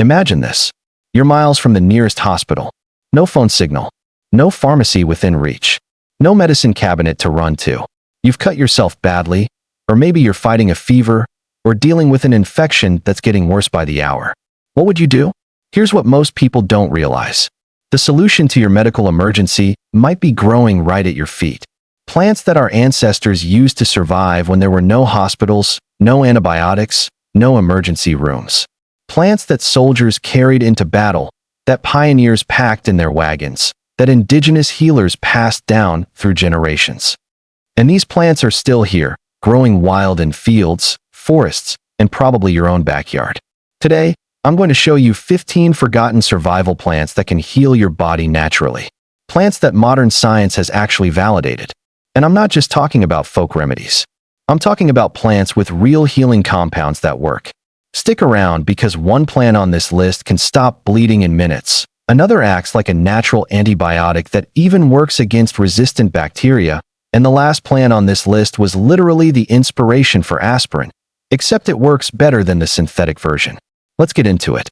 Imagine this. You're miles from the nearest hospital. No phone signal. No pharmacy within reach. No medicine cabinet to run to. You've cut yourself badly, or maybe you're fighting a fever, or dealing with an infection that's getting worse by the hour. What would you do? Here's what most people don't realize. The solution to your medical emergency might be growing right at your feet. Plants that our ancestors used to survive when there were no hospitals, no antibiotics, no emergency rooms. Plants that soldiers carried into battle, that pioneers packed in their wagons, that indigenous healers passed down through generations. And these plants are still here, growing wild in fields, forests, and probably your own backyard. Today, I'm going to show you 15 forgotten survival plants that can heal your body naturally. Plants that modern science has actually validated. And I'm not just talking about folk remedies. I'm talking about plants with real healing compounds that work. Stick around because one plant on this list can stop bleeding in minutes. Another acts like a natural antibiotic that even works against resistant bacteria. And the last plant on this list was literally the inspiration for aspirin, except it works better than the synthetic version. Let's get into it.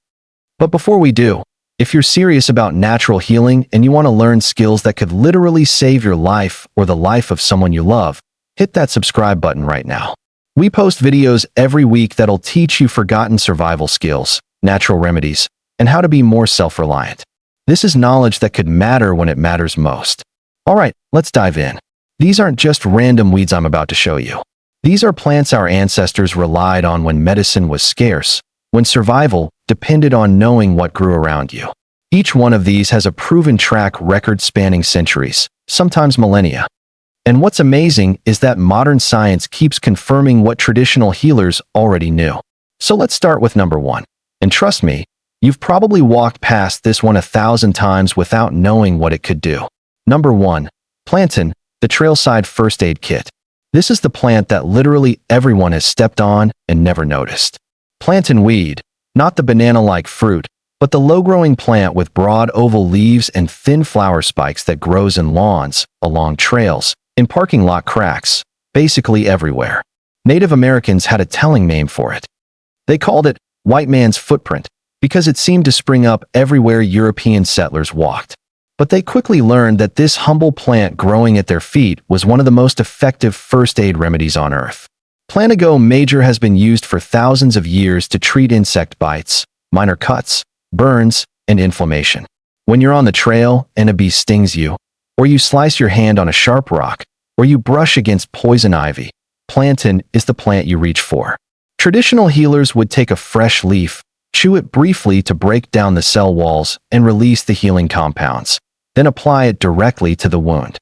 But before we do, if you're serious about natural healing and you want to learn skills that could literally save your life or the life of someone you love, hit that subscribe button right now. We post videos every week that'll teach you forgotten survival skills, natural remedies, and how to be more self-reliant. This is knowledge that could matter when it matters most. All right, let's dive in. These aren't just random weeds I'm about to show you. These are plants our ancestors relied on when medicine was scarce, when survival depended on knowing what grew around you. Each one of these has a proven track record spanning centuries, sometimes millennia. And what's amazing is that modern science keeps confirming what traditional healers already knew. So let's start with number 1. And trust me, you've probably walked past this one 1,000 times without knowing what it could do. Number 1. Plantain, the Trailside First Aid Kit. This is the plant that literally everyone has stepped on and never noticed. Plantain weed, not the banana-like fruit, but the low-growing plant with broad oval leaves and thin flower spikes that grows in lawns, along trails, in parking lot cracks, basically everywhere. Native Americans had a telling name for it. They called it white man's footprint because it seemed to spring up everywhere European settlers walked. But they quickly learned that this humble plant growing at their feet was one of the most effective first aid remedies on earth. Plantago major has been used for thousands of years to treat insect bites, minor cuts, burns, and inflammation. When you're on the trail and a bee stings you, or you slice your hand on a sharp rock, or you brush against poison ivy, plantain is the plant you reach for. Traditional healers would take a fresh leaf, chew it briefly to break down the cell walls and release the healing compounds, then apply it directly to the wound.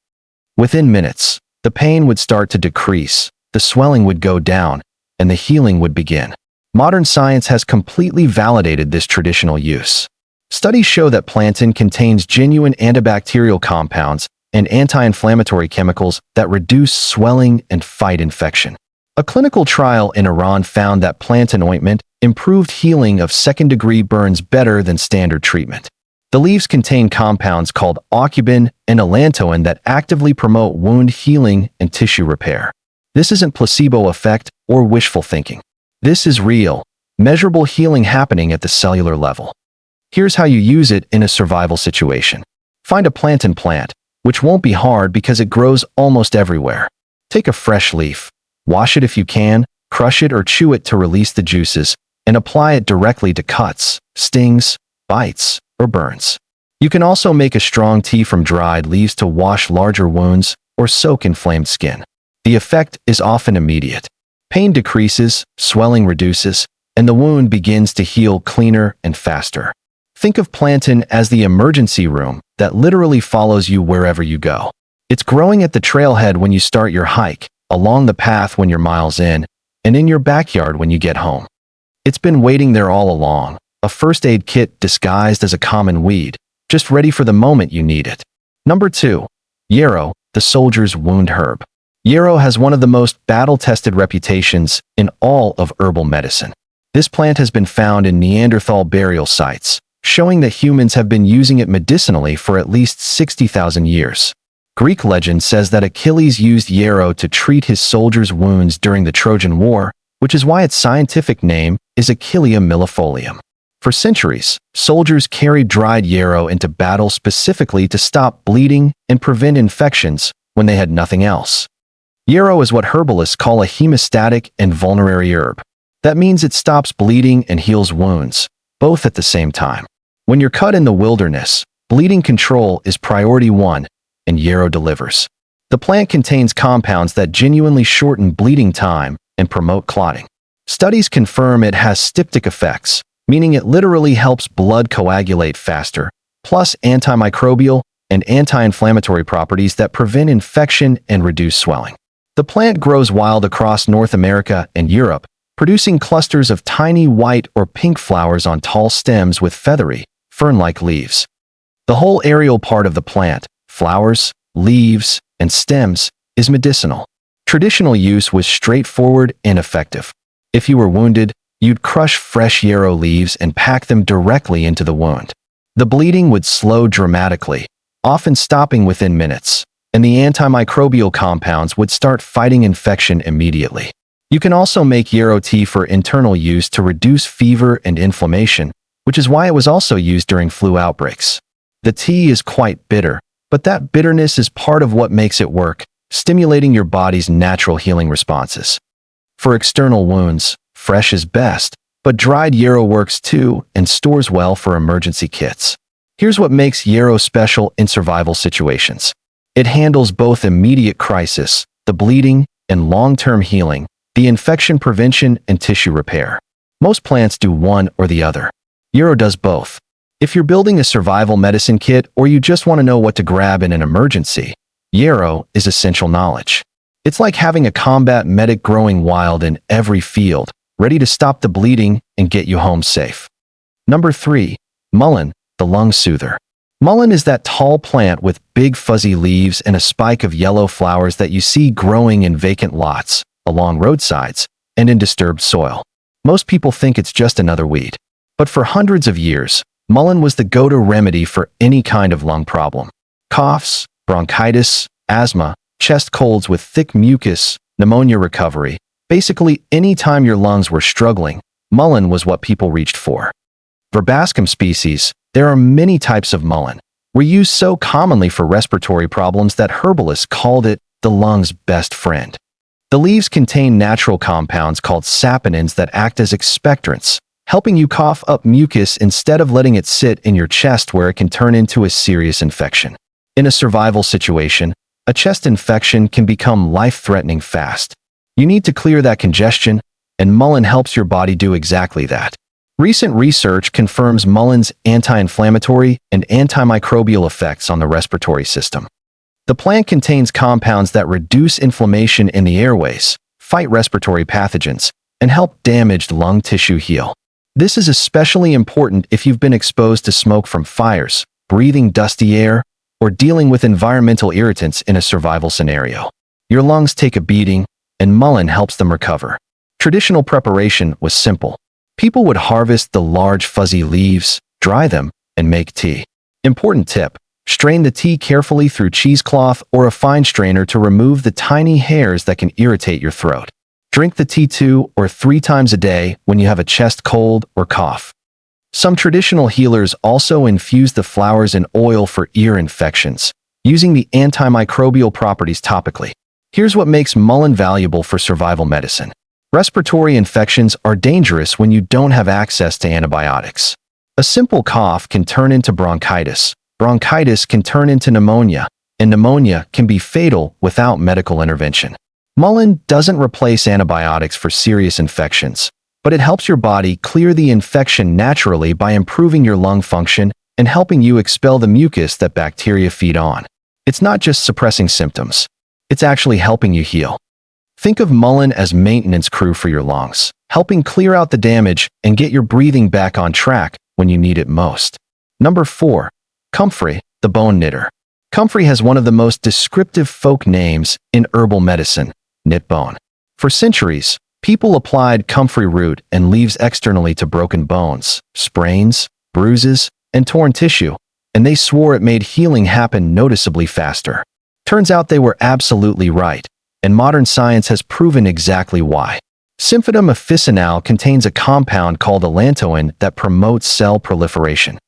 Within minutes, the pain would start to decrease, the swelling would go down, and the healing would begin. Modern science has completely validated this traditional use. Studies show that plantain contains genuine antibacterial compounds and anti-inflammatory chemicals that reduce swelling and fight infection. A clinical trial in Iran found that plantain ointment improved healing of second-degree burns better than standard treatment. The leaves contain compounds called aucubin and allantoin that actively promote wound healing and tissue repair. This isn't placebo effect or wishful thinking. This is real, measurable healing happening at the cellular level. Here's how you use it in a survival situation. Find a plantain plant, which won't be hard because it grows almost everywhere. Take a fresh leaf, wash it if you can, crush it or chew it to release the juices, and apply it directly to cuts, stings, bites, or burns. You can also make a strong tea from dried leaves to wash larger wounds or soak inflamed skin. The effect is often immediate. Pain decreases, swelling reduces, and the wound begins to heal cleaner and faster. Think of plantain as the emergency room that literally follows you wherever you go. It's growing at the trailhead when you start your hike, along the path when you're miles in, and in your backyard when you get home. It's been waiting there all along, a first aid kit disguised as a common weed, just ready for the moment you need it. Number 2. Yarrow, the soldier's wound herb. Yarrow has one of the most battle-tested reputations in all of herbal medicine. This plant has been found in Neanderthal burial sites, showing that humans have been using it medicinally for at least 60,000 years. Greek legend says that Achilles used yarrow to treat his soldiers' wounds during the Trojan War, which is why its scientific name is Achillea millefolium. For centuries, soldiers carried dried yarrow into battle specifically to stop bleeding and prevent infections when they had nothing else. Yarrow is what herbalists call a hemostatic and vulnerary herb. That means it stops bleeding and heals wounds, both at the same time. When you're cut in the wilderness, bleeding control is priority one, and yarrow delivers. The plant contains compounds that genuinely shorten bleeding time and promote clotting. Studies confirm it has styptic effects, meaning it literally helps blood coagulate faster, plus antimicrobial and anti-inflammatory properties that prevent infection and reduce swelling. The plant grows wild across North America and Europe, producing clusters of tiny white or pink flowers on tall stems with feathery, fern-like leaves. The whole aerial part of the plant, flowers, leaves, and stems, is medicinal. Traditional use was straightforward and effective. If you were wounded, you'd crush fresh yarrow leaves and pack them directly into the wound. The bleeding would slow dramatically, often stopping within minutes, and the antimicrobial compounds would start fighting infection immediately. You can also make yarrow tea for internal use to reduce fever and inflammation, which is why it was also used during flu outbreaks. The tea is quite bitter, but that bitterness is part of what makes it work, stimulating your body's natural healing responses. For external wounds, fresh is best, but dried yarrow works too and stores well for emergency kits. Here's what makes yarrow special in survival situations. It handles both immediate crisis, the bleeding, and long-term healing, the infection prevention and tissue repair. Most plants do one or the other. Yarrow does both. If you're building a survival medicine kit or you just want to know what to grab in an emergency, yarrow is essential knowledge. It's like having a combat medic growing wild in every field, ready to stop the bleeding and get you home safe. Number 3. Mullein, the lung soother. Mullein is that tall plant with big fuzzy leaves and a spike of yellow flowers that you see growing in vacant lots, along roadsides, and in disturbed soil. Most people think it's just another weed. But for hundreds of years, mullein was the go-to remedy for any kind of lung problem. Coughs, bronchitis, asthma, chest colds with thick mucus, pneumonia recovery. Basically, any time your lungs were struggling, mullein was what people reached for. Verbascum species, there are many types of mullein, were used so commonly for respiratory problems that herbalists called it the lung's best friend. The leaves contain natural compounds called saponins that act as expectorants, helping you cough up mucus instead of letting it sit in your chest where it can turn into a serious infection. In a survival situation, a chest infection can become life-threatening fast. You need to clear that congestion, and mullein helps your body do exactly that. Recent research confirms mullein's anti-inflammatory and antimicrobial effects on the respiratory system. The plant contains compounds that reduce inflammation in the airways, fight respiratory pathogens, and help damaged lung tissue heal. This is especially important if you've been exposed to smoke from fires, breathing dusty air, or dealing with environmental irritants in a survival scenario. Your lungs take a beating, and mullein helps them recover. Traditional preparation was simple. People would harvest the large fuzzy leaves, dry them, and make tea. Important tip: strain the tea carefully through cheesecloth or a fine strainer to remove the tiny hairs that can irritate your throat. Drink the tea 2 or 3 times a day when you have a chest cold or cough. Some traditional healers also infuse the flowers in oil for ear infections, using the antimicrobial properties topically. Here's what makes mullein valuable for survival medicine. Respiratory infections are dangerous when you don't have access to antibiotics. A simple cough can turn into bronchitis. Bronchitis can turn into pneumonia, and pneumonia can be fatal without medical intervention. Mullein doesn't replace antibiotics for serious infections, but it helps your body clear the infection naturally by improving your lung function and helping you expel the mucus that bacteria feed on. It's not just suppressing symptoms. It's actually helping you heal. Think of mullein as maintenance crew for your lungs, helping clear out the damage and get your breathing back on track when you need it most. Number 4. Comfrey, the bone knitter. Comfrey has one of the most descriptive folk names in herbal medicine, knit bone. For centuries, people applied comfrey root and leaves externally to broken bones, sprains, bruises, and torn tissue, and they swore it made healing happen noticeably faster. Turns out they were absolutely right, and modern science has proven exactly why. Symphytum officinale contains a compound called allantoin that promotes cell proliferation.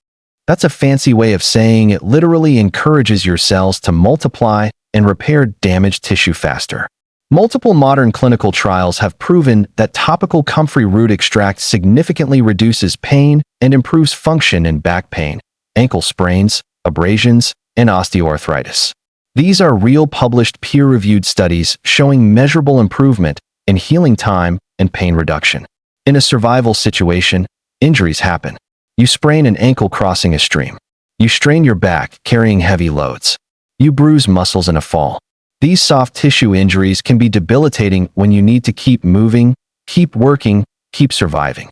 That's a fancy way of saying it literally encourages your cells to multiply and repair damaged tissue faster. Multiple modern clinical trials have proven that topical comfrey root extract significantly reduces pain and improves function in back pain, ankle sprains, abrasions, and osteoarthritis. These are real published peer-reviewed studies showing measurable improvement in healing time and pain reduction. In a survival situation, injuries happen. You sprain an ankle crossing a stream. You strain your back carrying heavy loads. You bruise muscles in a fall. These soft tissue injuries can be debilitating when you need to keep moving, keep working, keep surviving.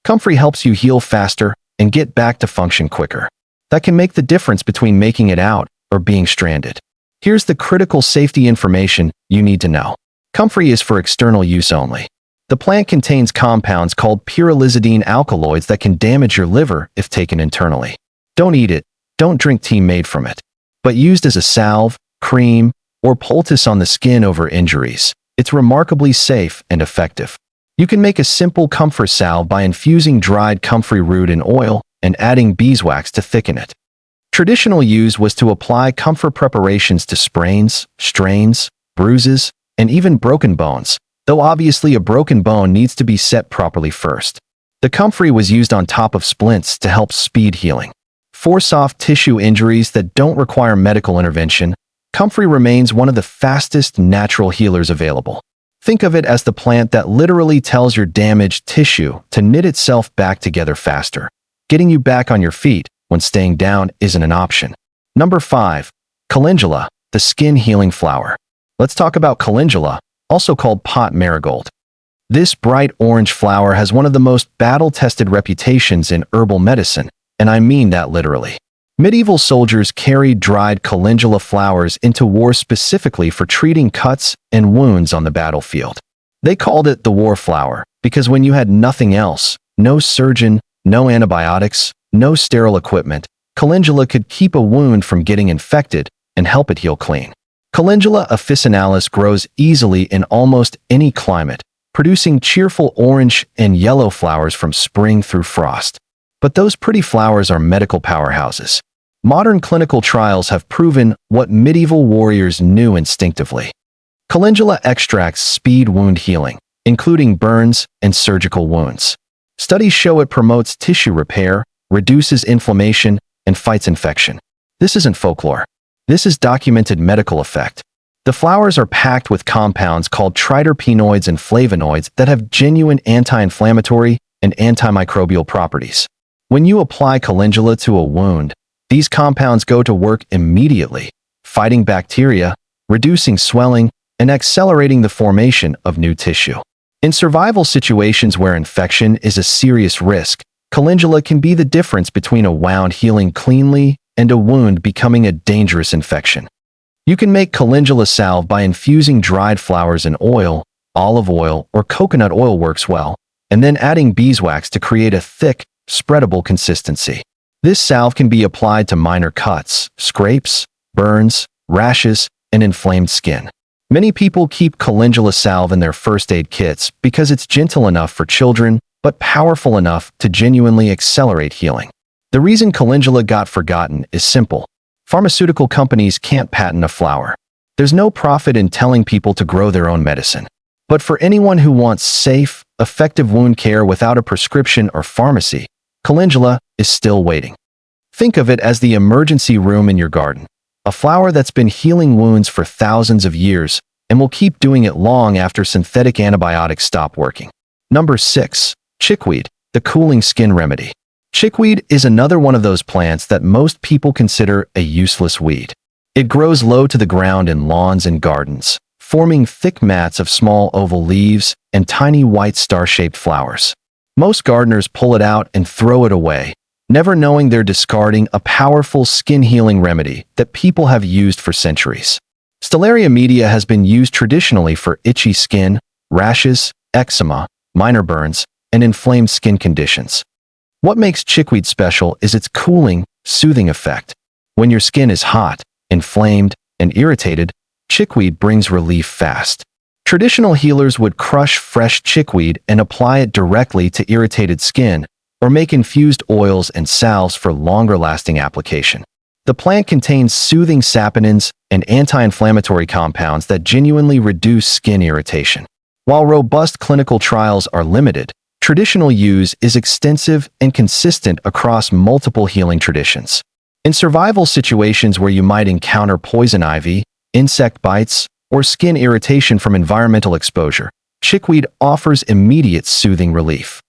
Comfrey helps you heal faster and get back to function quicker. That can make the difference between making it out or being stranded. Here's the critical safety information you need to know. Comfrey is for external use only. The plant contains compounds called pyrrolizidine alkaloids that can damage your liver if taken internally. Don't eat it, don't drink tea made from it. But used as a salve, cream, or poultice on the skin over injuries, it's remarkably safe and effective. You can make a simple comfrey salve by infusing dried comfrey root in oil and adding beeswax to thicken it. Traditional use was to apply comfrey preparations to sprains, strains, bruises, and even broken bones, though obviously a broken bone needs to be set properly first. The comfrey was used on top of splints to help speed healing. For soft tissue injuries that don't require medical intervention, comfrey remains one of the fastest natural healers available. Think of it as the plant that literally tells your damaged tissue to knit itself back together faster. Getting you back on your feet when staying down isn't an option. Number 5. Calendula, the skin healing flower. Let's talk about calendula, also called pot marigold. This bright orange flower has one of the most battle-tested reputations in herbal medicine, and I mean that literally. Medieval soldiers carried dried calendula flowers into war specifically for treating cuts and wounds on the battlefield. They called it the war flower because when you had nothing else, no surgeon, no antibiotics, no sterile equipment, calendula could keep a wound from getting infected and help it heal clean. Calendula officinalis grows easily in almost any climate, producing cheerful orange and yellow flowers from spring through frost. But those pretty flowers are medical powerhouses. Modern clinical trials have proven what medieval warriors knew instinctively. Calendula extracts speed wound healing, including burns and surgical wounds. Studies show it promotes tissue repair, reduces inflammation, and fights infection. This isn't folklore. This is documented medical effect. The flowers are packed with compounds called triterpenoids and flavonoids that have genuine anti-inflammatory and antimicrobial properties. When you apply calendula to a wound, these compounds go to work immediately, fighting bacteria, reducing swelling, and accelerating the formation of new tissue. In survival situations where infection is a serious risk, calendula can be the difference between a wound healing cleanly and a wound becoming a dangerous infection. You can make calendula salve by infusing dried flowers in oil, olive oil, or coconut oil works well, and then adding beeswax to create a thick, spreadable consistency. This salve can be applied to minor cuts, scrapes, burns, rashes, and inflamed skin. Many people keep calendula salve in their first aid kits because it's gentle enough for children, but powerful enough to genuinely accelerate healing. The reason calendula got forgotten is simple. Pharmaceutical companies can't patent a flower. There's no profit in telling people to grow their own medicine. But for anyone who wants safe, effective wound care without a prescription or pharmacy, calendula is still waiting. Think of it as the emergency room in your garden, a flower that's been healing wounds for thousands of years and will keep doing it long after synthetic antibiotics stop working. Number 6. Chickweed, the cooling skin remedy. Chickweed is another one of those plants that most people consider a useless weed. It grows low to the ground in lawns and gardens, forming thick mats of small oval leaves and tiny white star-shaped flowers. Most gardeners pull it out and throw it away, never knowing they're discarding a powerful skin-healing remedy that people have used for centuries. Stellaria media has been used traditionally for itchy skin, rashes, eczema, minor burns, and inflamed skin conditions. What makes chickweed special is its cooling, soothing effect. When your skin is hot, inflamed, and irritated, chickweed brings relief fast. Traditional healers would crush fresh chickweed and apply it directly to irritated skin, or make infused oils and salves for longer-lasting application. The plant contains soothing saponins and anti-inflammatory compounds that genuinely reduce skin irritation. While robust clinical trials are limited, traditional use is extensive and consistent across multiple healing traditions. In survival situations where you might encounter poison ivy, insect bites, or skin irritation from environmental exposure, chickweed offers immediate soothing relief.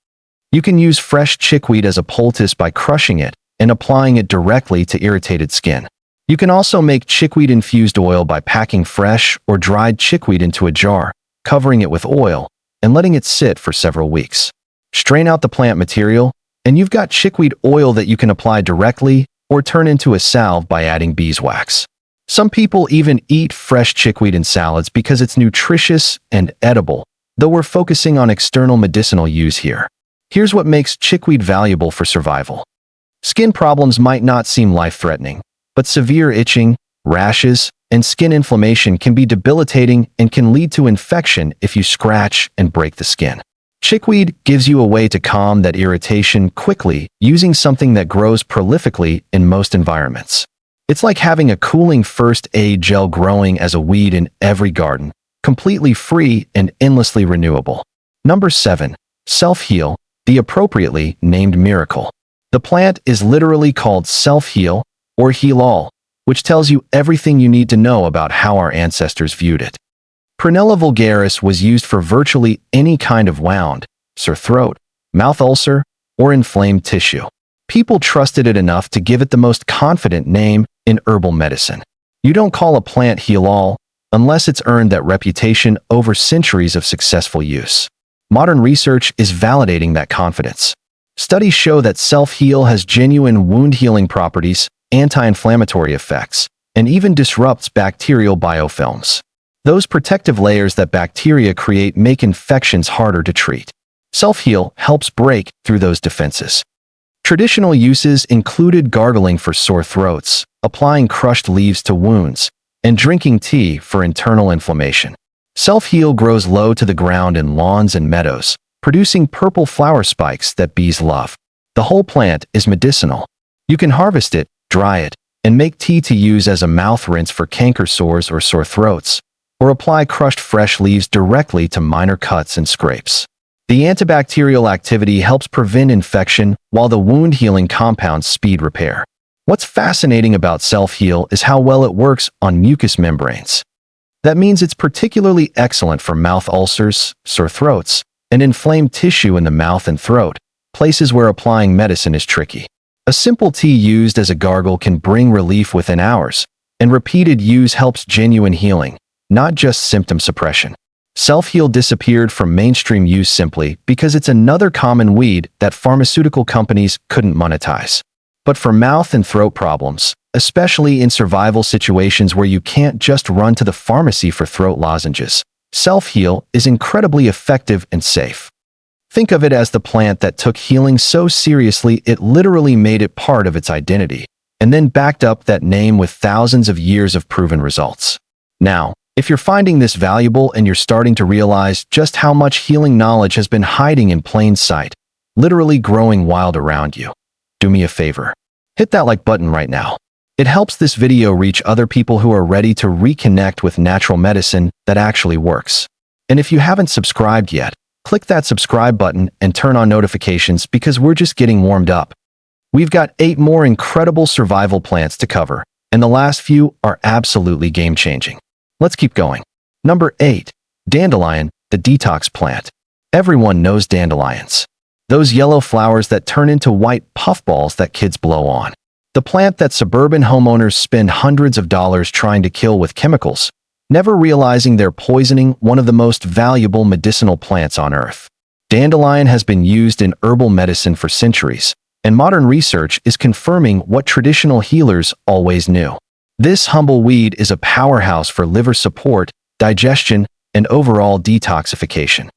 You can use fresh chickweed as a poultice by crushing it and applying it directly to irritated skin. You can also make chickweed-infused oil by packing fresh or dried chickweed into a jar, covering it with oil, and letting it sit for several weeks. Strain out the plant material, and you've got chickweed oil that you can apply directly or turn into a salve by adding beeswax. Some people even eat fresh chickweed in salads because it's nutritious and edible, though we're focusing on external medicinal use here. Here's what makes chickweed valuable for survival. Skin problems might not seem life-threatening, but severe itching, rashes, and skin inflammation can be debilitating and can lead to infection if you scratch and break the skin. Chickweed gives you a way to calm that irritation quickly using something that grows prolifically in most environments. It's like having a cooling first aid gel growing as a weed in every garden, completely free and endlessly renewable. Number 7. Self-heal, the appropriately named miracle. The plant is literally called self-heal or heal-all, which tells you everything you need to know about how our ancestors viewed it. Prunella vulgaris was used for virtually any kind of wound, sore throat, mouth ulcer, or inflamed tissue. People trusted it enough to give it the most confident name in herbal medicine. You don't call a plant heal-all unless it's earned that reputation over centuries of successful use. Modern research is validating that confidence. Studies show that self-heal has genuine wound-healing properties, anti-inflammatory effects, and even disrupts bacterial biofilms. Those protective layers that bacteria create make infections harder to treat. Self-heal helps break through those defenses. Traditional uses included gargling for sore throats, applying crushed leaves to wounds, and drinking tea for internal inflammation. Self-heal grows low to the ground in lawns and meadows, producing purple flower spikes that bees love. The whole plant is medicinal. You can harvest it, dry it, and make tea to use as a mouth rinse for canker sores or sore throats, or apply crushed fresh leaves directly to minor cuts and scrapes. The antibacterial activity helps prevent infection, while the wound-healing compounds speed repair. What's fascinating about self-heal is how well it works on mucous membranes. That means it's particularly excellent for mouth ulcers, sore throats, and inflamed tissue in the mouth and throat, places where applying medicine is tricky. A simple tea used as a gargle can bring relief within hours, and repeated use helps genuine healing, not just symptom suppression. Self-heal disappeared from mainstream use simply because it's another common weed that pharmaceutical companies couldn't monetize. But for mouth and throat problems, especially in survival situations where you can't just run to the pharmacy for throat lozenges, self-heal is incredibly effective and safe. Think of it as the plant that took healing so seriously it literally made it part of its identity, and then backed up that name with thousands of years of proven results. Now, if you're finding this valuable and you're starting to realize just how much healing knowledge has been hiding in plain sight, literally growing wild around you, do me a favor. Hit that like button right now. It helps this video reach other people who are ready to reconnect with natural medicine that actually works. And if you haven't subscribed yet, click that subscribe button and turn on notifications because we're just getting warmed up. We've got 8 more incredible survival plants to cover, and the last few are absolutely game-changing. Let's keep going. Number 8. Dandelion, the detox plant. Everyone knows dandelions. Those yellow flowers that turn into white puffballs that kids blow on. The plant that suburban homeowners spend hundreds of dollars trying to kill with chemicals, never realizing they're poisoning one of the most valuable medicinal plants on Earth. Dandelion has been used in herbal medicine for centuries, and modern research is confirming what traditional healers always knew. This humble weed is a powerhouse for liver support, digestion, and overall detoxification.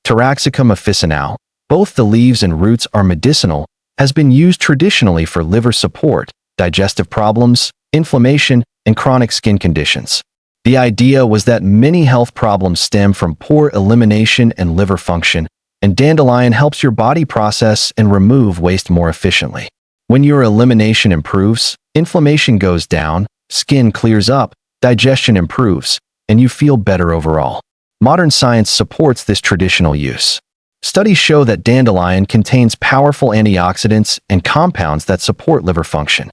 Taraxacum officinale, both the leaves and roots are medicinal, has been used traditionally for liver support, digestive problems, inflammation, and chronic skin conditions. The idea was that many health problems stem from poor elimination and liver function, and dandelion helps your body process and remove waste more efficiently. When your elimination improves, inflammation goes down, skin clears up, digestion improves, and you feel better overall. Modern science supports this traditional use. Studies show that dandelion contains powerful antioxidants and compounds that support liver function.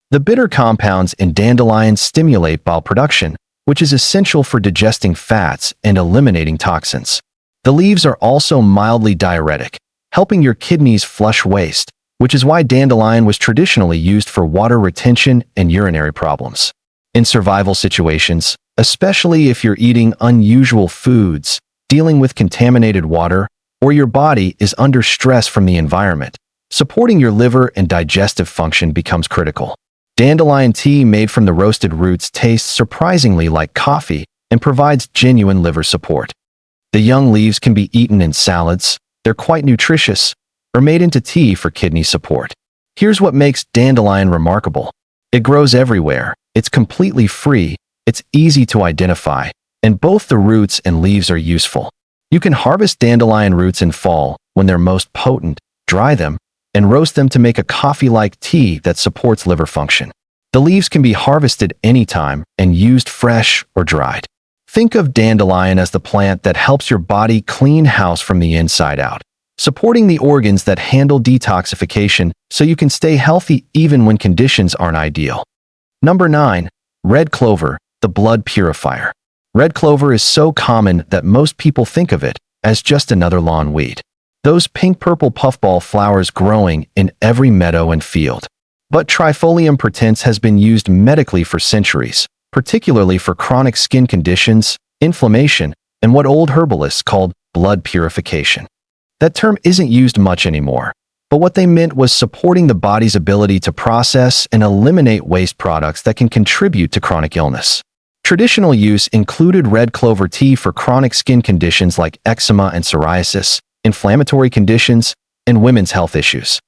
The bitter compounds in dandelion stimulate bile production, which is essential for digesting fats and eliminating toxins. The leaves are also mildly diuretic, helping your kidneys flush waste, which is why dandelion was traditionally used for water retention and urinary problems. In survival situations, especially if you're eating unusual foods, dealing with contaminated water, or your body is under stress from the environment, supporting your liver and digestive function becomes critical. Dandelion tea made from the roasted roots tastes surprisingly like coffee and provides genuine liver support. The young leaves can be eaten in salads, they're quite nutritious, or made into tea for kidney support. Here's what makes dandelion remarkable. It grows everywhere, it's completely free, it's easy to identify, and both the roots and leaves are useful. You can harvest dandelion roots in fall when they're most potent, dry them, and roast them to make a coffee-like tea that supports liver function. The leaves can be harvested anytime and used fresh or dried. Think of dandelion as the plant that helps your body clean house from the inside out, supporting the organs that handle detoxification so you can stay healthy even when conditions aren't ideal. Number 9. Red clover, the blood purifier. Red clover is so common that most people think of it as just another lawn weed. Those pink-purple puffball flowers growing in every meadow and field. But Trifolium pratense has been used medically for centuries, particularly for chronic skin conditions, inflammation, and what old herbalists called blood purification. That term isn't used much anymore, but what they meant was supporting the body's ability to process and eliminate waste products that can contribute to chronic illness. Traditional use included red clover tea for chronic skin conditions like eczema and psoriasis, inflammatory conditions, and women's health issues.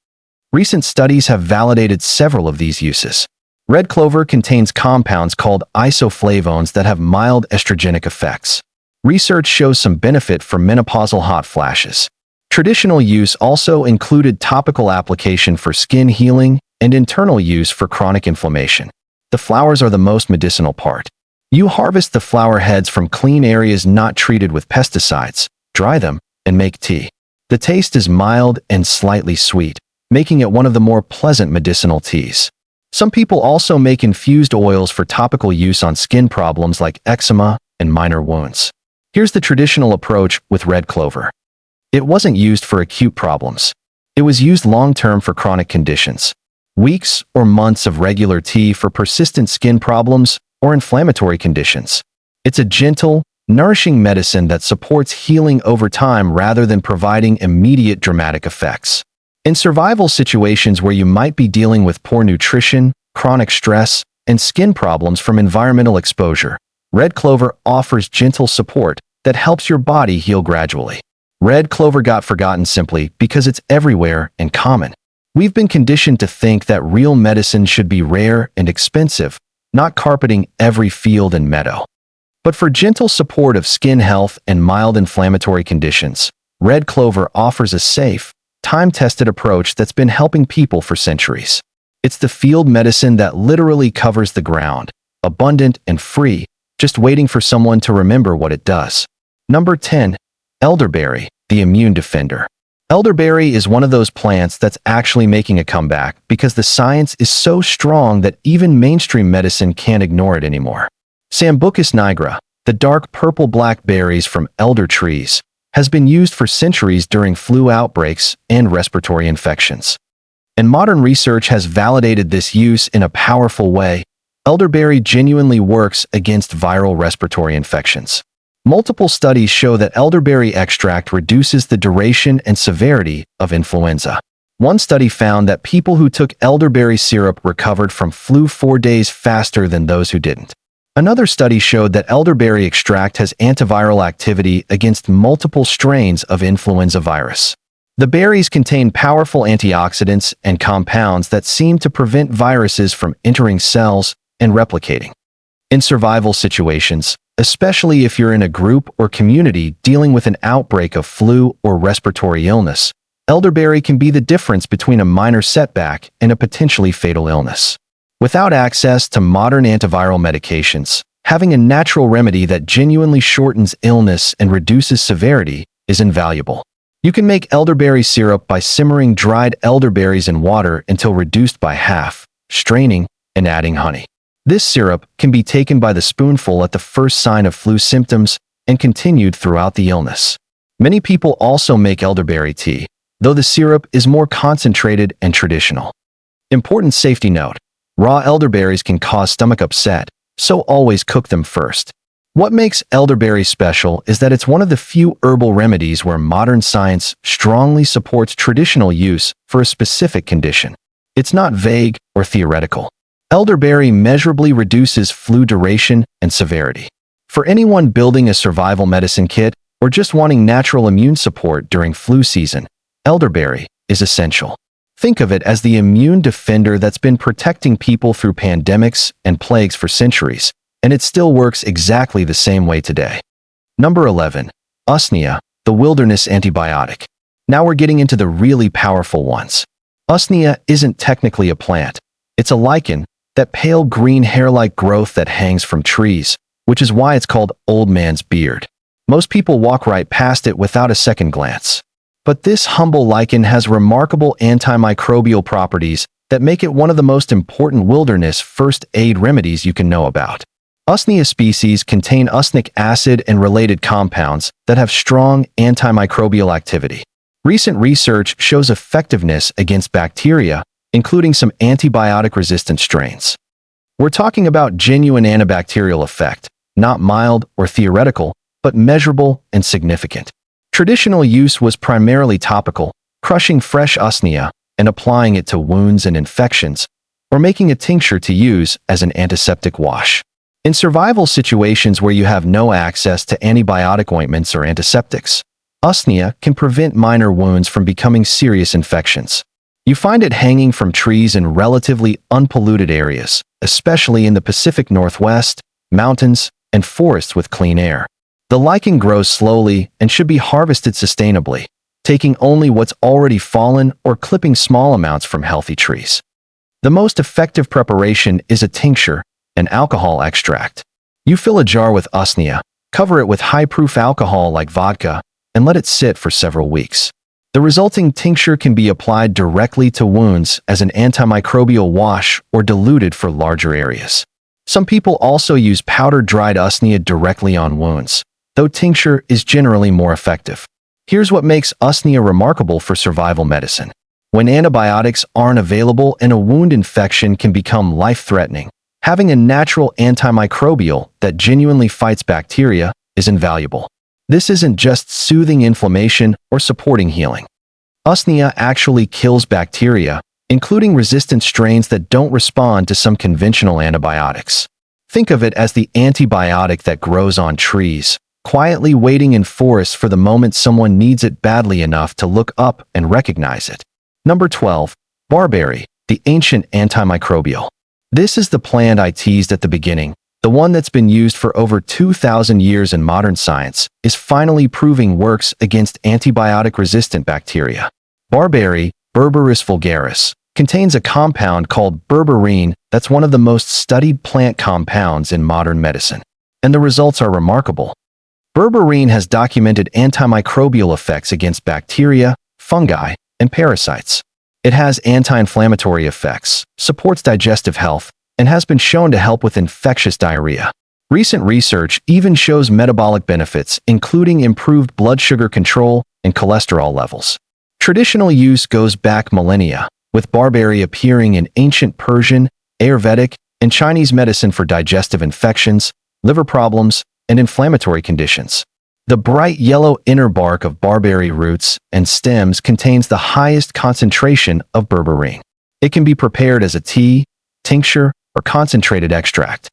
Recent studies have validated several of these uses. Red clover contains compounds called isoflavones that have mild estrogenic effects. Research shows some benefit for menopausal hot flashes. Traditional use also included topical application for skin healing and internal use for chronic inflammation. The flowers are the most medicinal part. You harvest the flower heads from clean areas not treated with pesticides, dry them, and make tea. The taste is mild and slightly sweet, making it one of the more pleasant medicinal teas. Some people also make infused oils for topical use on skin problems like eczema and minor wounds. Here's the traditional approach with red clover. It wasn't used for acute problems. It was used long-term for chronic conditions. Weeks or months of regular tea for persistent skin problems or inflammatory conditions. It's a gentle, nourishing medicine that supports healing over time rather than providing immediate dramatic effects. In survival situations where you might be dealing with poor nutrition, chronic stress, and skin problems from environmental exposure, red clover offers gentle support that helps your body heal gradually. Red clover got forgotten simply because it's everywhere and common. We've been conditioned to think that real medicine should be rare and expensive, not carpeting every field and meadow. But for gentle support of skin health and mild inflammatory conditions, red clover offers a safe, time-tested approach that's been helping people for centuries. It's the field medicine that literally covers the ground, abundant and free, just waiting for someone to remember what it does. Number 10. Elderberry, the immune defender. Elderberry is one of those plants that's actually making a comeback because the science is so strong that even mainstream medicine can't ignore it anymore. Sambucus nigra, the dark purple-black berries from elder trees, has been used for centuries during flu outbreaks and respiratory infections. And modern research has validated this use in a powerful way. Elderberry genuinely works against viral respiratory infections. Multiple studies show that elderberry extract reduces the duration and severity of influenza. One study found that people who took elderberry syrup recovered from flu 4 days faster than those who didn't. Another study showed that elderberry extract has antiviral activity against multiple strains of influenza virus. The berries contain powerful antioxidants and compounds that seem to prevent viruses from entering cells and replicating. In survival situations, especially if you're in a group or community dealing with an outbreak of flu or respiratory illness, elderberry can be the difference between a minor setback and a potentially fatal illness. Without access to modern antiviral medications, having a natural remedy that genuinely shortens illness and reduces severity is invaluable. You can make elderberry syrup by simmering dried elderberries in water until reduced by half, straining, and adding honey. This syrup can be taken by the spoonful at the first sign of flu symptoms and continued throughout the illness. Many people also make elderberry tea, though the syrup is more concentrated and traditional. Important safety note: raw elderberries can cause stomach upset, so always cook them first. What makes elderberry special is that it's one of the few herbal remedies where modern science strongly supports traditional use for a specific condition. It's not vague or theoretical. Elderberry measurably reduces flu duration and severity. For anyone building a survival medicine kit or just wanting natural immune support during flu season, elderberry is essential. Think of it as the immune defender that's been protecting people through pandemics and plagues for centuries, and it still works exactly the same way today. Number 11. Usnea, the wilderness antibiotic. Now we're getting into the really powerful ones. Usnea isn't technically a plant. It's a lichen, that pale green hair-like growth that hangs from trees, which is why it's called old man's beard. Most people walk right past it without a second glance. But this humble lichen has remarkable antimicrobial properties that make it one of the most important wilderness first aid remedies you can know about. Usnea species contain usnic acid and related compounds that have strong antimicrobial activity. Recent research shows effectiveness against bacteria, including some antibiotic-resistant strains. We're talking about genuine antibacterial effect, not mild or theoretical, but measurable and significant. Traditional use was primarily topical, crushing fresh usnea and applying it to wounds and infections, or making a tincture to use as an antiseptic wash. In survival situations where you have no access to antibiotic ointments or antiseptics, usnea can prevent minor wounds from becoming serious infections. You find it hanging from trees in relatively unpolluted areas, especially in the Pacific Northwest, mountains, and forests with clean air. The lichen grows slowly and should be harvested sustainably, taking only what's already fallen or clipping small amounts from healthy trees. The most effective preparation is a tincture, an alcohol extract. You fill a jar with usnea, cover it with high-proof alcohol like vodka, and let it sit for several weeks. The resulting tincture can be applied directly to wounds as an antimicrobial wash or diluted for larger areas. Some people also use powdered dried usnea directly on wounds, though tincture is generally more effective. Here's what makes usnea remarkable for survival medicine. When antibiotics aren't available and a wound infection can become life-threatening, having a natural antimicrobial that genuinely fights bacteria is invaluable. This isn't just soothing inflammation or supporting healing. Usnea actually kills bacteria, including resistant strains that don't respond to some conventional antibiotics. Think of it as the antibiotic that grows on trees, quietly waiting in forests for the moment someone needs it badly enough to look up and recognize it. Number 12. Barberry, the ancient antimicrobial. This is the plant I teased at the beginning. The one that's been used for over 2,000 years in modern science is finally proving works against antibiotic-resistant bacteria. Barberry, Berberis vulgaris, contains a compound called berberine that's one of the most studied plant compounds in modern medicine. And the results are remarkable. Berberine has documented antimicrobial effects against bacteria, fungi, and parasites. It has anti-inflammatory effects, supports digestive health, and has been shown to help with infectious diarrhea. Recent research even shows metabolic benefits, including improved blood sugar control and cholesterol levels. Traditional use goes back millennia, with barberry appearing in ancient Persian, Ayurvedic, and Chinese medicine for digestive infections, liver problems, and inflammatory conditions. The bright yellow inner bark of barberry roots and stems contains the highest concentration of berberine. It can be prepared as a tea, tincture, or concentrated extract.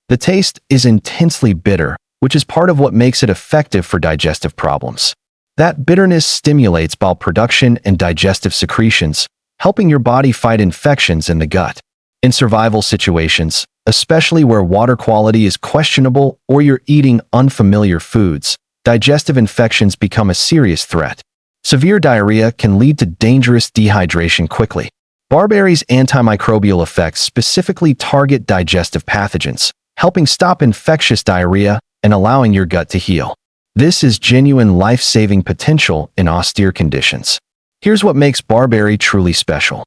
The taste is intensely bitter, which is part of what makes it effective for digestive problems. That bitterness stimulates bile production and digestive secretions, helping your body fight infections in the gut. In survival situations, especially where water quality is questionable or you're eating unfamiliar foods. Digestive infections become a serious threat. Severe diarrhea can lead to dangerous dehydration quickly. Barberry's antimicrobial effects specifically target digestive pathogens, helping stop infectious diarrhea and allowing your gut to heal. This is genuine life-saving potential in austere conditions. Here's what makes barberry truly special.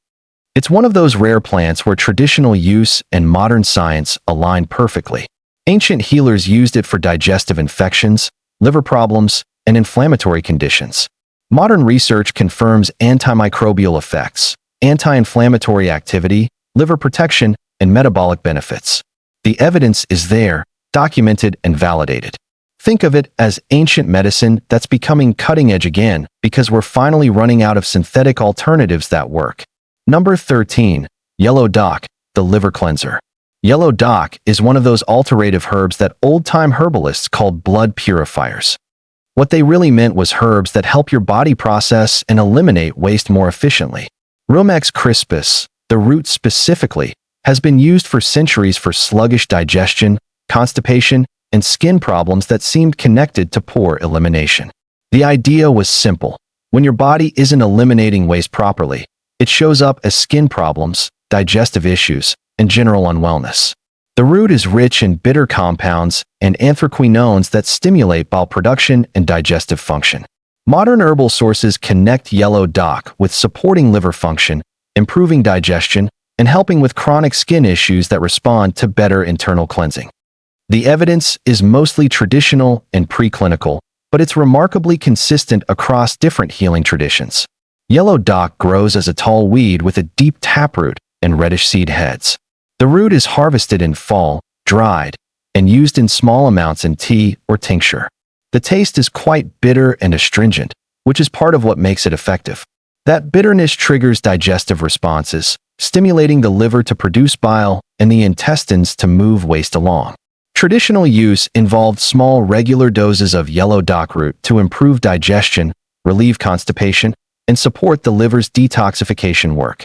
It's one of those rare plants where traditional use and modern science align perfectly. Ancient healers used it for digestive infections, liver problems, and inflammatory conditions. Modern research confirms antimicrobial effects, anti-inflammatory activity, liver protection, and metabolic benefits. The evidence is there, documented and validated. Think of it as ancient medicine that's becoming cutting-edge again because we're finally running out of synthetic alternatives that work. Number 13. Yellow dock, the liver cleanser. Yellow dock is one of those alterative herbs that old-time herbalists called blood purifiers. What they really meant was herbs that help your body process and eliminate waste more efficiently. Rumex crispus, the root specifically, has been used for centuries for sluggish digestion, constipation, and skin problems that seemed connected to poor elimination. The idea was simple. When your body isn't eliminating waste properly, it shows up as skin problems, digestive issues, and general unwellness. The root is rich in bitter compounds and anthraquinones that stimulate bile production and digestive function. Modern herbal sources connect yellow dock with supporting liver function, improving digestion, and helping with chronic skin issues that respond to better internal cleansing. The evidence is mostly traditional and preclinical, but it's remarkably consistent across different healing traditions. Yellow dock grows as a tall weed with a deep taproot and reddish seed heads. The root is harvested in fall, dried, and used in small amounts in tea or tincture. The taste is quite bitter and astringent, which is part of what makes it effective. That bitterness triggers digestive responses, stimulating the liver to produce bile and the intestines to move waste along. Traditional use involved small regular doses of yellow dock root to improve digestion, relieve constipation, and support the liver's detoxification work.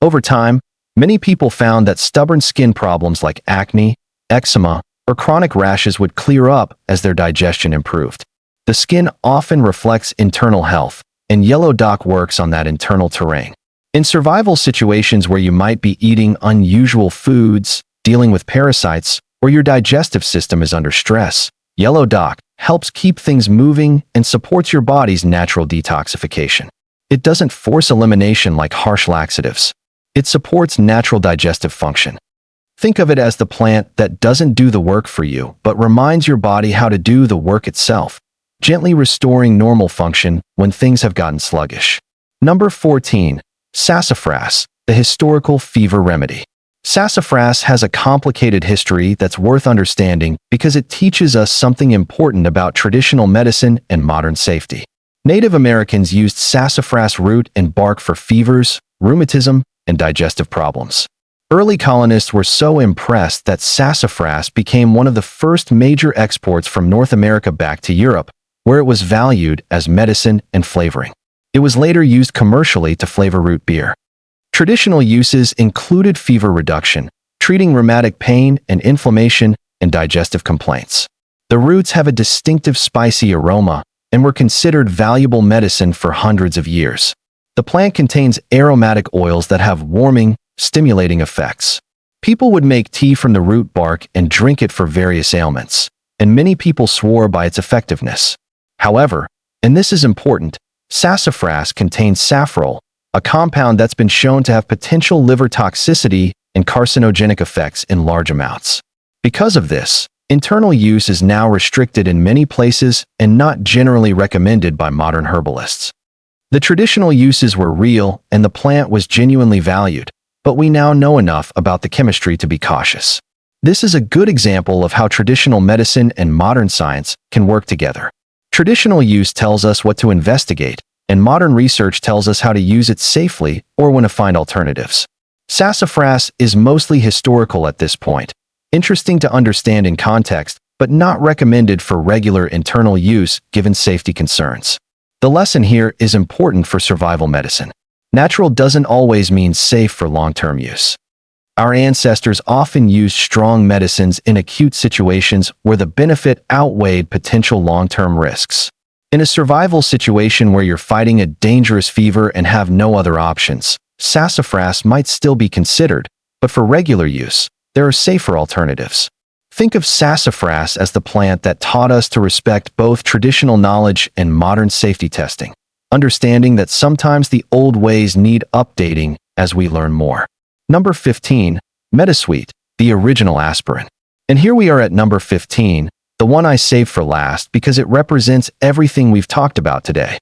Over time, many people found that stubborn skin problems like acne, eczema, or chronic rashes would clear up as their digestion improved. The skin often reflects internal health, and yellow dock works on that internal terrain. In survival situations where you might be eating unusual foods, dealing with parasites, or your digestive system is under stress, yellow dock helps keep things moving and supports your body's natural detoxification. It doesn't force elimination like harsh laxatives. It supports natural digestive function. Think of it as the plant that doesn't do the work for you, but reminds your body how to do the work itself, gently restoring normal function when things have gotten sluggish. Number 14. Sassafras, the historical fever remedy. Sassafras has a complicated history that's worth understanding because it teaches us something important about traditional medicine and modern safety. Native Americans used sassafras root and bark for fevers, rheumatism, and digestive problems. Early colonists were so impressed that sassafras became one of the first major exports from North America back to Europe, where it was valued as medicine and flavoring. It was later used commercially to flavor root beer. Traditional uses included fever reduction, treating rheumatic pain and inflammation, and digestive complaints. The roots have a distinctive spicy aroma and were considered valuable medicine for hundreds of years. The plant contains aromatic oils that have warming, stimulating effects. People would make tea from the root bark and drink it for various ailments, and many people swore by its effectiveness. However, and this is important, sassafras contains safrole, a compound that's been shown to have potential liver toxicity and carcinogenic effects in large amounts. Because of this, internal use is now restricted in many places and not generally recommended by modern herbalists. The traditional uses were real and the plant was genuinely valued, but we now know enough about the chemistry to be cautious. This is a good example of how traditional medicine and modern science can work together. Traditional use tells us what to investigate, and modern research tells us how to use it safely or when to find alternatives. Sassafras is mostly historical at this point, interesting to understand in context, but not recommended for regular internal use given safety concerns. The lesson here is important for survival medicine. Natural doesn't always mean safe for long-term use. Our ancestors often used strong medicines in acute situations where the benefit outweighed potential long-term risks. In a survival situation where you're fighting a dangerous fever and have no other options, sassafras might still be considered, but for regular use, there are safer alternatives. Think of sassafras as the plant that taught us to respect both traditional knowledge and modern safety testing, understanding that sometimes the old ways need updating as we learn more. Number 15. Metasweet, the original aspirin. And here we are at number 15, the one I saved for last because it represents everything we've talked about today.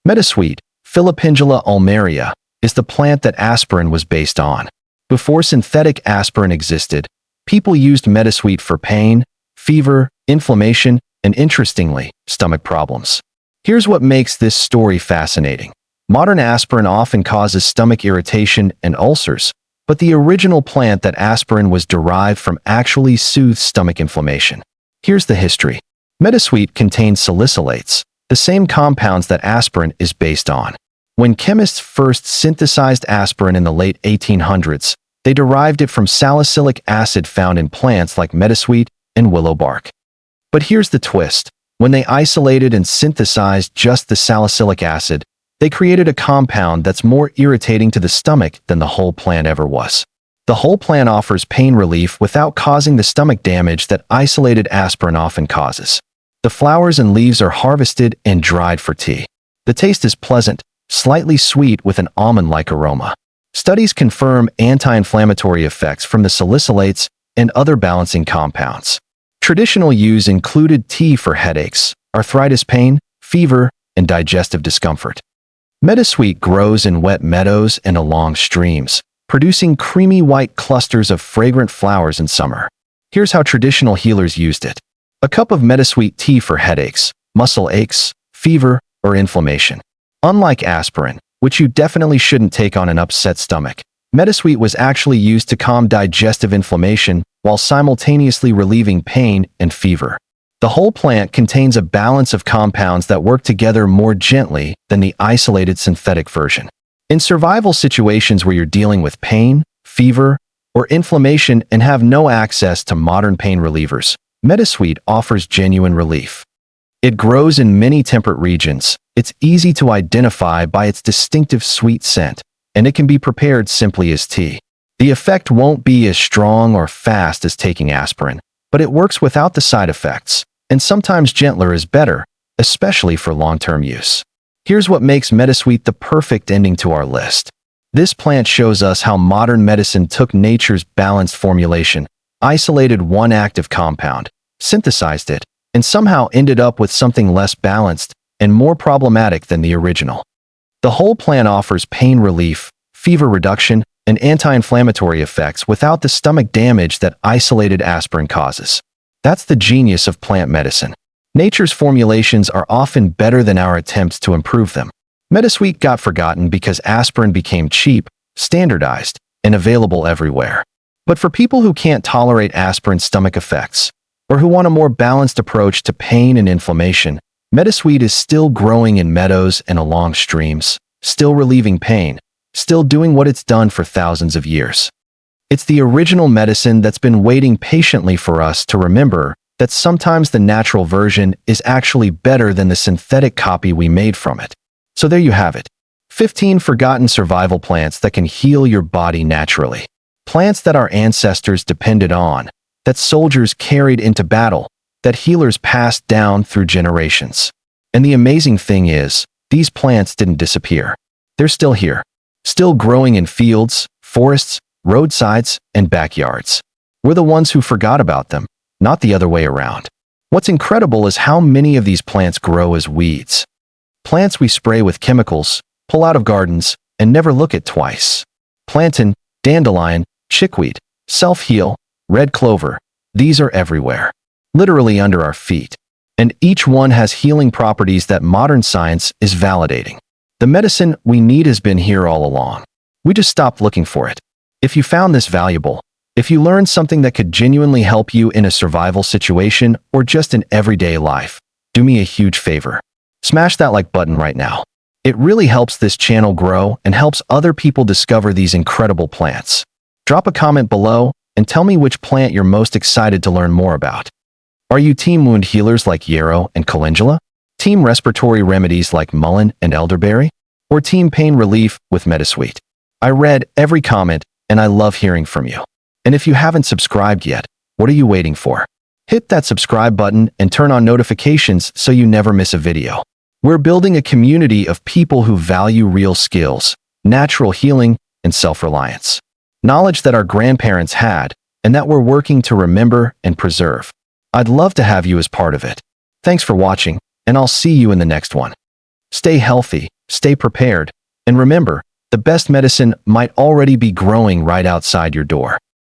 Metasweet, Filipendula ulmaria, is the plant that aspirin was based on. Before synthetic aspirin existed, people used metasweet for pain, fever, inflammation, and interestingly, stomach problems. Here's what makes this story fascinating. Modern aspirin often causes stomach irritation and ulcers, but the original plant that aspirin was derived from actually soothes stomach inflammation. Here's the history. Metasweet contains salicylates, the same compounds that aspirin is based on. When chemists first synthesized aspirin in the late 1800s, they derived it from salicylic acid found in plants like metasweet and willow bark. But here's the twist. When they isolated and synthesized just the salicylic acid, they created a compound that's more irritating to the stomach than the whole plant ever was. The whole plant offers pain relief without causing the stomach damage that isolated aspirin often causes. The flowers and leaves are harvested and dried for tea. The taste is pleasant, slightly sweet with an almond-like aroma. Studies confirm anti-inflammatory effects from the salicylates and other balancing compounds. Traditional use included tea for headaches, arthritis pain, fever, and digestive discomfort. Metasweet grows in wet meadows and along streams, producing creamy white clusters of fragrant flowers in summer. Here's how traditional healers used it. A cup of metasweet tea for headaches, muscle aches, fever, or inflammation. Unlike aspirin, which you definitely shouldn't take on an upset stomach, metasweet was actually used to calm digestive inflammation while simultaneously relieving pain and fever. The whole plant contains a balance of compounds that work together more gently than the isolated synthetic version. In survival situations where you're dealing with pain, fever, or inflammation and have no access to modern pain relievers, metasweet offers genuine relief. It grows in many temperate regions. It's easy to identify by its distinctive sweet scent, and it can be prepared simply as tea. The effect won't be as strong or fast as taking aspirin, but it works without the side effects, and sometimes gentler is better, especially for long-term use. Here's what makes metasweet the perfect ending to our list. This plant shows us how modern medicine took nature's balanced formulation, isolated one active compound, synthesized it, and somehow ended up with something less balanced and more problematic than the original. The whole plant offers pain relief, fever reduction, and anti-inflammatory effects without the stomach damage that isolated aspirin causes. That's the genius of plant medicine. Nature's formulations are often better than our attempts to improve them. Metasweet got forgotten because aspirin became cheap, standardized, and available everywhere. But for people who can't tolerate aspirin's stomach effects, or who want a more balanced approach to pain and inflammation, metasweet is still growing in meadows and along streams, still relieving pain, still doing what it's done for thousands of years. It's the original medicine that's been waiting patiently for us to remember that sometimes the natural version is actually better than the synthetic copy we made from it. So there you have it. 15 forgotten survival plants that can heal your body naturally. Plants that our ancestors depended on, that soldiers carried into battle, that healers passed down through generations. And the amazing thing is, these plants didn't disappear. They're still here, still growing in fields, forests, roadsides, and backyards. We're the ones who forgot about them, not the other way around. What's incredible is how many of these plants grow as weeds. Plants we spray with chemicals, pull out of gardens, and never look at twice. Plantain, dandelion, chickweed, self-heal, red clover, these are everywhere, literally under our feet. And each one has healing properties that modern science is validating. The medicine we need has been here all along. We just stopped looking for it. If you found this valuable, if you learned something that could genuinely help you in a survival situation or just in everyday life, do me a huge favor. Smash that like button right now. It really helps this channel grow and helps other people discover these incredible plants. Drop a comment below and tell me which plant you're most excited to learn more about. Are you team wound healers like yarrow and calendula? Team respiratory remedies like mullein and elderberry? Or team pain relief with metasweet? I read every comment and I love hearing from you. And if you haven't subscribed yet, what are you waiting for? Hit that subscribe button and turn on notifications so you never miss a video. We're building a community of people who value real skills, natural healing, and self-reliance. Knowledge that our grandparents had and that we're working to remember and preserve. I'd love to have you as part of it. Thanks for watching, and I'll see you in the next one. Stay healthy, stay prepared, and remember, the best medicine might already be growing right outside your door.